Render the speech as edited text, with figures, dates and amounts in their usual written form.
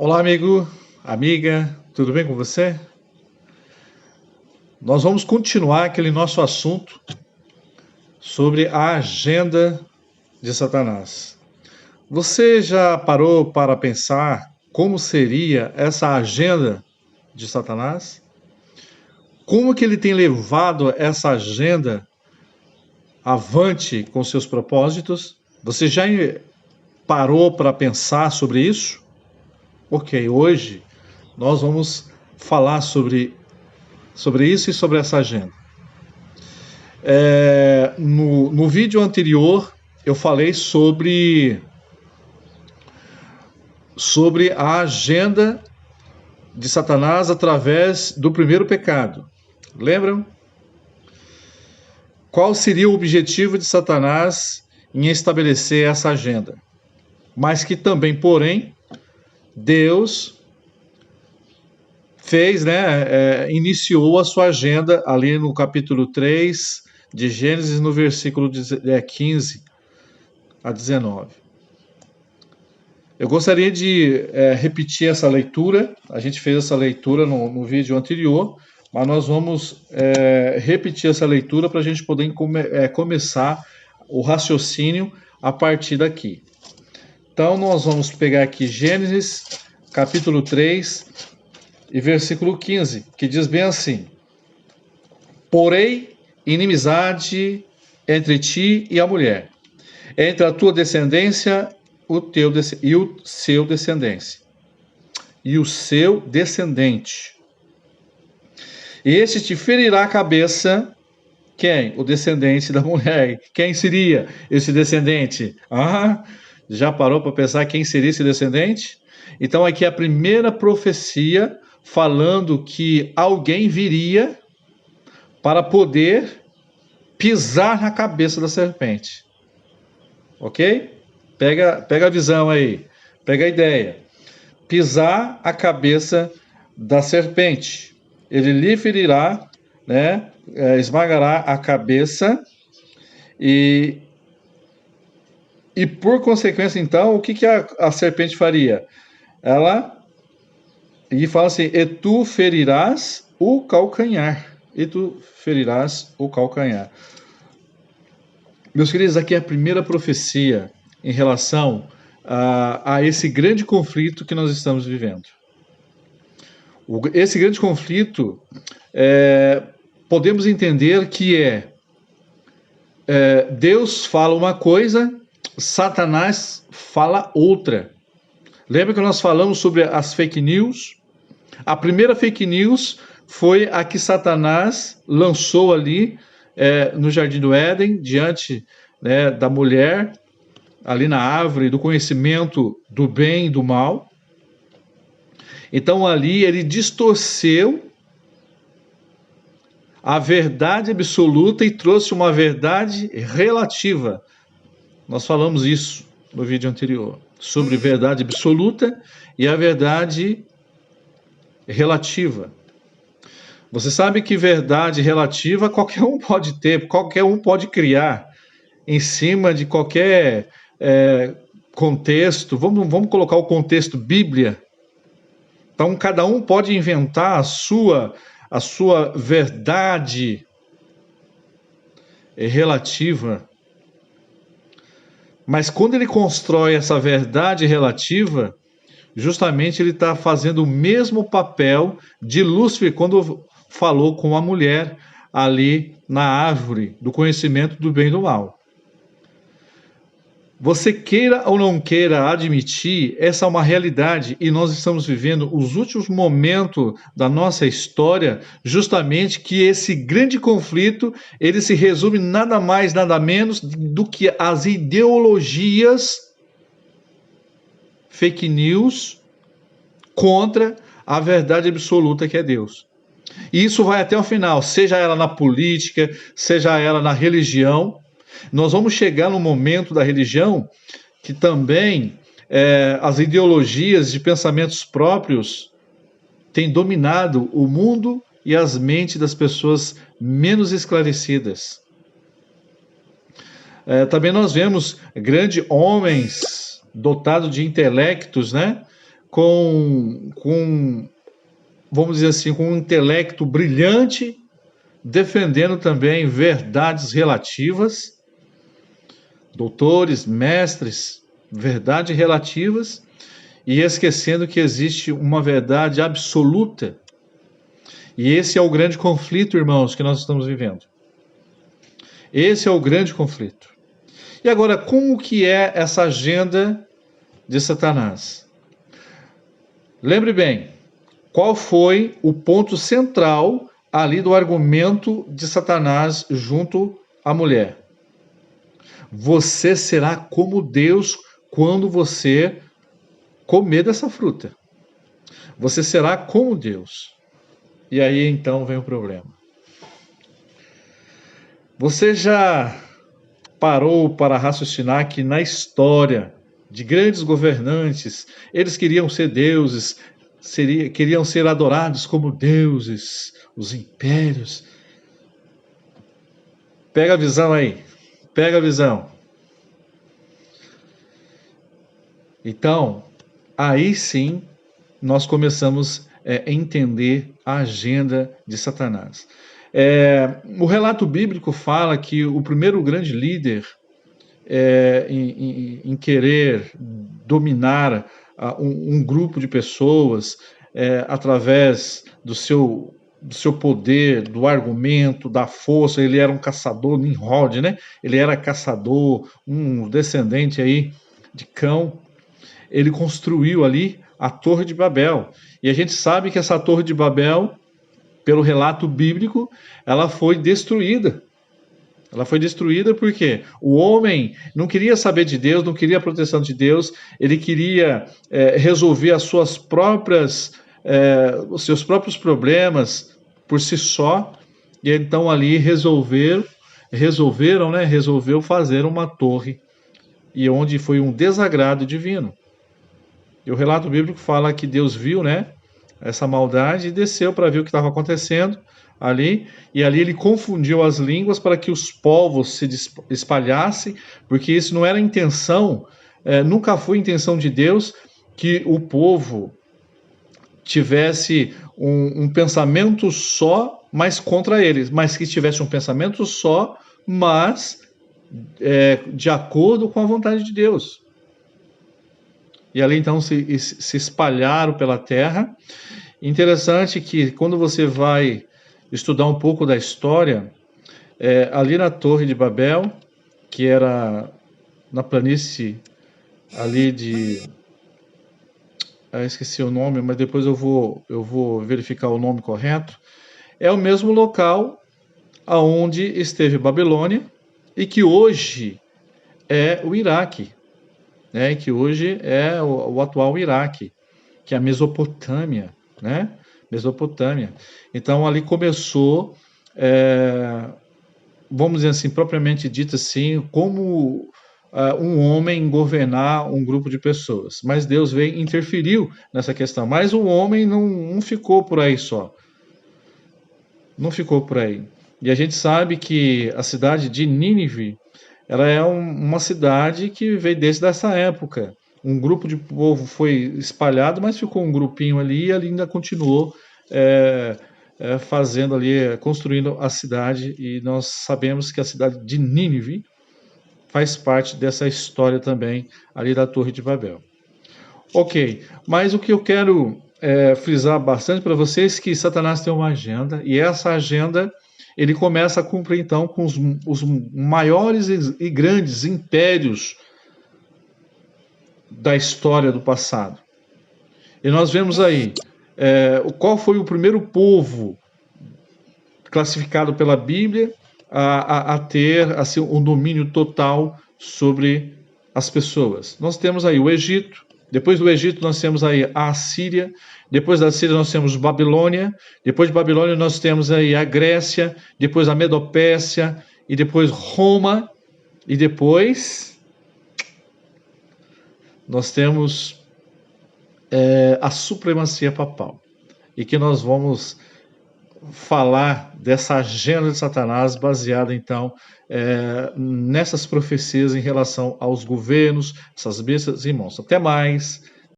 Olá, amigo, amiga, tudo bem com você? Nós vamos continuar aquele nosso assunto sobre a agenda de Satanás. Você já parou para pensar como seria essa agenda de Satanás? Como que ele tem levado essa agenda avante com seus propósitos? Você já parou para pensar sobre isso? Ok, hoje nós vamos falar sobre isso e sobre essa agenda. No vídeo anterior eu falei sobre a agenda de Satanás através do primeiro pecado. Lembram? Qual seria o objetivo de Satanás em estabelecer essa agenda? Mas que também, porém, Deus fez, iniciou a sua agenda ali no capítulo 3 de Gênesis, no versículo 15 a 19. Eu gostaria de repetir essa leitura. A gente fez essa leitura no vídeo anterior, mas nós vamos repetir essa leitura para a gente poder começar o raciocínio a partir daqui. Então, nós vamos pegar aqui Gênesis, capítulo 3 e versículo 15, que diz bem assim: Porém, inimizade entre ti e a mulher, entre a tua descendência e o seu descendente. Este te ferirá a cabeça. Quem? O descendente da mulher. Quem seria esse descendente? Já parou para pensar quem seria esse descendente? Então aqui é a primeira profecia falando que alguém viria para poder pisar na cabeça da serpente. Ok? Pega a visão aí, pega a ideia. Pisar a cabeça da serpente. Ele lhe ferirá, esmagará a cabeça e por consequência, então, o que a serpente faria? Ela fala assim: e tu ferirás o calcanhar. E tu ferirás o calcanhar. Meus queridos, aqui é a primeira profecia em relação a esse grande conflito que nós estamos vivendo. Esse grande conflito, podemos entender que Deus fala uma coisa, Satanás fala outra. Lembra que nós falamos sobre as fake news? A primeira fake news foi a que Satanás lançou ali no Jardim do Éden, diante da mulher, ali na árvore do conhecimento do bem e do mal. Então ali ele distorceu a verdade absoluta e trouxe uma verdade relativa. Nós falamos isso no vídeo anterior, sobre verdade absoluta e a verdade relativa. Você sabe que verdade relativa qualquer um pode ter, qualquer um pode criar em cima de qualquer contexto. Vamos colocar o contexto Bíblia. Então, cada um pode inventar a sua verdade relativa. Mas quando ele constrói essa verdade relativa, justamente ele está fazendo o mesmo papel de Lúcifer quando falou com a mulher ali na árvore do conhecimento do bem e do mal. Você queira ou não queira admitir, essa é uma realidade e nós estamos vivendo os últimos momentos da nossa história, justamente que esse grande conflito, ele se resume nada mais, nada menos do que as ideologias fake news contra a verdade absoluta que é Deus. E isso vai até o final, seja ela na política, seja ela na religião. Nós vamos chegar no momento da religião que também as ideologias de pensamentos próprios têm dominado o mundo e as mentes das pessoas menos esclarecidas. Também nós vemos grandes homens dotados de intelectos, vamos dizer assim, com um intelecto brilhante, defendendo também verdades relativas, doutores, mestres, verdades relativas, e esquecendo que existe uma verdade absoluta. E esse é o grande conflito, irmãos, que nós estamos vivendo. Esse é o grande conflito. E agora, como que é essa agenda de Satanás? Lembre bem, qual foi o ponto central ali do argumento de Satanás junto à mulher? Você será como Deus quando você comer dessa fruta. Você será como Deus. E aí então vem o problema. Você já parou para raciocinar que na história de grandes governantes, eles queriam ser deuses, queriam ser adorados como deuses, os impérios? Pega a visão aí, pega a visão. Então, aí sim, nós começamos a entender a agenda de Satanás. O relato bíblico fala que o primeiro grande líder em querer dominar um grupo de pessoas através do seu poder, do argumento, da força. Ele era um caçador, Nimrod, né? Ele era caçador, um descendente aí de Cão. Ele construiu ali a Torre de Babel. E a gente sabe que essa Torre de Babel, pelo relato bíblico, ela foi destruída. Ela foi destruída porque o homem não queria saber de Deus, não queria a proteção de Deus, ele queria resolver os seus próprios problemas por si só, e então ali resolveu fazer uma torre, e onde foi um desagrado divino. E o relato bíblico fala que Deus viu, né, essa maldade e desceu para ver o que estava acontecendo ali, e ali ele confundiu as línguas para que os povos se espalhassem, porque isso não era a intenção, nunca foi a intenção de Deus que o povo tivesse um pensamento só, mas contra eles, mas que tivesse um pensamento só, mas de acordo com a vontade de Deus. E ali então se espalharam pela terra. Interessante que quando você vai estudar um pouco da história, ali na Torre de Babel, que era na planície ali de... esqueci o nome, mas depois eu vou verificar o nome correto. É o mesmo local aonde esteve Babilônia e que hoje é o Iraque, né? Que hoje é o atual Iraque, que é a Mesopotâmia, né? Mesopotâmia. Então ali começou, vamos dizer assim, propriamente dito assim, como um homem governar um grupo de pessoas. Mas Deus veio e interferiu nessa questão. Mas o homem não ficou por aí só. Não ficou por aí. E a gente sabe que a cidade de Nínive, ela é uma cidade que veio desde essa época. Um grupo de povo foi espalhado, mas ficou um grupinho ali e ali ainda continuou fazendo ali, construindo a cidade. E nós sabemos que a cidade de Nínive faz parte dessa história também ali da Torre de Babel. Ok, mas o que eu quero frisar bastante para vocês é que Satanás tem uma agenda, e essa agenda ele começa a cumprir então com os maiores e grandes impérios da história do passado. E nós vemos aí qual foi o primeiro povo classificado pela Bíblia a ter assim, um domínio total sobre as pessoas. Nós temos aí o Egito. Depois do Egito nós temos aí a Assíria, depois da Assíria nós temos Babilônia, depois de Babilônia nós temos aí a Grécia, depois a Medopécia, e depois Roma, e depois nós temos a supremacia papal. E que nós vamos falar dessa agenda de Satanás baseada então nessas profecias em relação aos governos, essas bestas e monstros. Até mais!